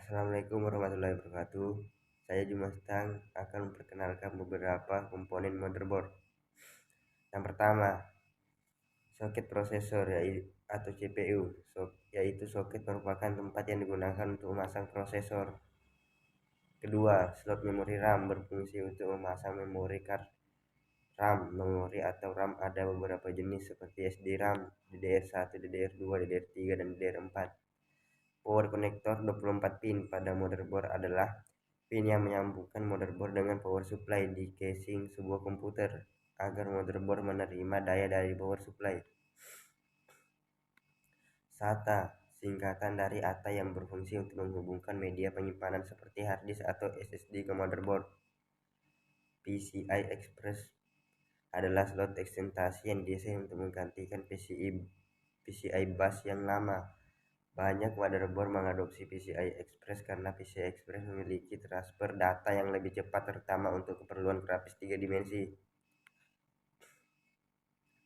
Assalamualaikum warahmatullahi wabarakatuh. Saya Jumastang akan memperkenalkan beberapa komponen motherboard. Yang pertama, soket prosesor atau CPU, yaitu soket merupakan tempat yang digunakan untuk memasang prosesor. Kedua, slot memori RAM berfungsi untuk memasang memori card RAM. Memori atau RAM ada beberapa jenis seperti SD RAM, DDR1, DDR2, DDR3, dan DDR4. Power connector 24 pin pada motherboard adalah pin yang menyambungkan motherboard dengan power supply di casing sebuah komputer agar motherboard menerima daya dari power supply. SATA, singkatan dari ATA, yang berfungsi untuk menghubungkan media penyimpanan seperti hard disk atau SSD ke motherboard. PCI Express adalah slot ekstensi yang didesain untuk menggantikan PCI bus yang lama. Banyak motherboard mengadopsi PCI Express karena PCI Express memiliki transfer data yang lebih cepat, terutama untuk keperluan grafis 3 dimensi.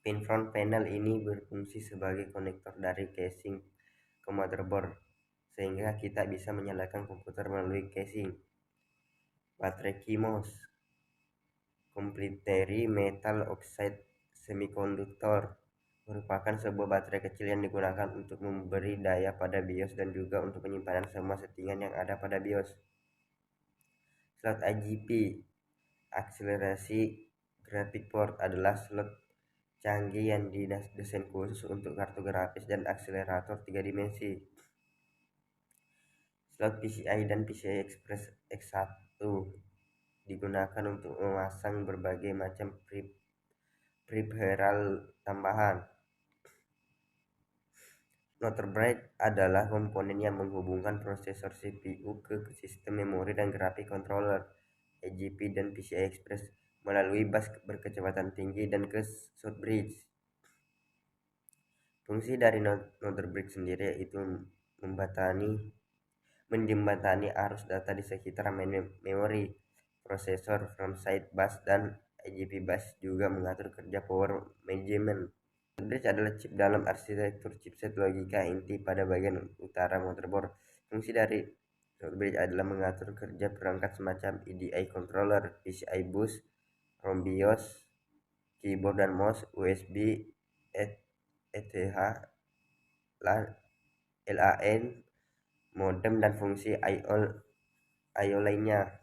Pin front panel ini berfungsi sebagai konektor dari casing ke motherboard, sehingga kita bisa menyalakan komputer melalui casing. Baterai CMOS, Complementary Metal Oxide Semiconductor, merupakan sebuah baterai kecil yang digunakan untuk memberi daya pada BIOS dan juga untuk penyimpanan semua settingan yang ada pada BIOS. Slot IGP, akselerasi graphic port, adalah slot canggih yang didesain khusus untuk kartu grafis dan akselerator 3 dimensi. Slot PCI dan PCI Express X1 digunakan untuk memasang berbagai macam peripheral tambahan. Motherboard adalah komponen yang menghubungkan prosesor CPU ke sistem memori dan grafik controller IGP dan PCI Express melalui bus berkecepatan tinggi dan ke short bridge. Fungsi dari motherboard sendiri yaitu menjembatani arus data di sekitar memori, prosesor, frontside bus, dan IGP bus, juga mengatur kerja power management. Bridge adalah chip dalam arsitektur chipset logika inti pada bagian utara motherboard. Fungsi dari bridge adalah mengatur kerja perangkat semacam EDI controller, PCI bus, ROM BIOS, keyboard dan mouse, USB, ETH, LAN, modem, dan fungsi I/O lainnya.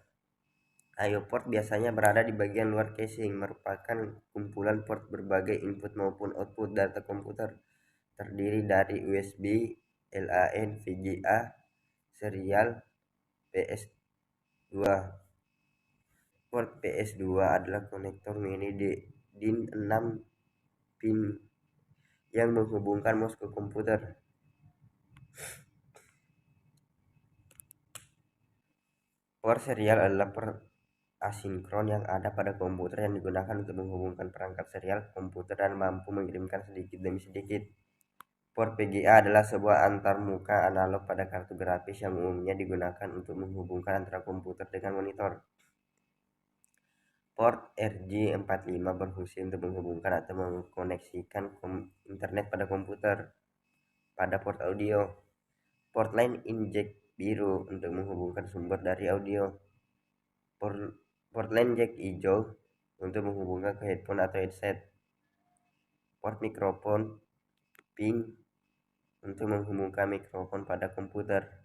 I/O port biasanya berada di bagian luar casing, merupakan kumpulan port berbagai input maupun output data komputer, terdiri dari USB, LAN, VGA, serial, PS2. Port PS2 adalah konektor mini DIN 6 pin yang menghubungkan mouse ke komputer. Port serial adalah port asinkron yang ada pada komputer yang digunakan untuk menghubungkan perangkat serial ke komputer dan mampu mengirimkan sedikit demi sedikit. Port VGA adalah sebuah antarmuka analog pada kartu grafis yang umumnya digunakan untuk menghubungkan antara komputer dengan monitor. Port RJ45 berfungsi untuk menghubungkan atau mengkoneksikan internet pada komputer. Pada port audio, port line inject biru untuk menghubungkan sumber dari audio. Port line jack hijau untuk menghubungkan ke headphone atau headset. Port mikrofon pink untuk menghubungkan mikrofon pada komputer.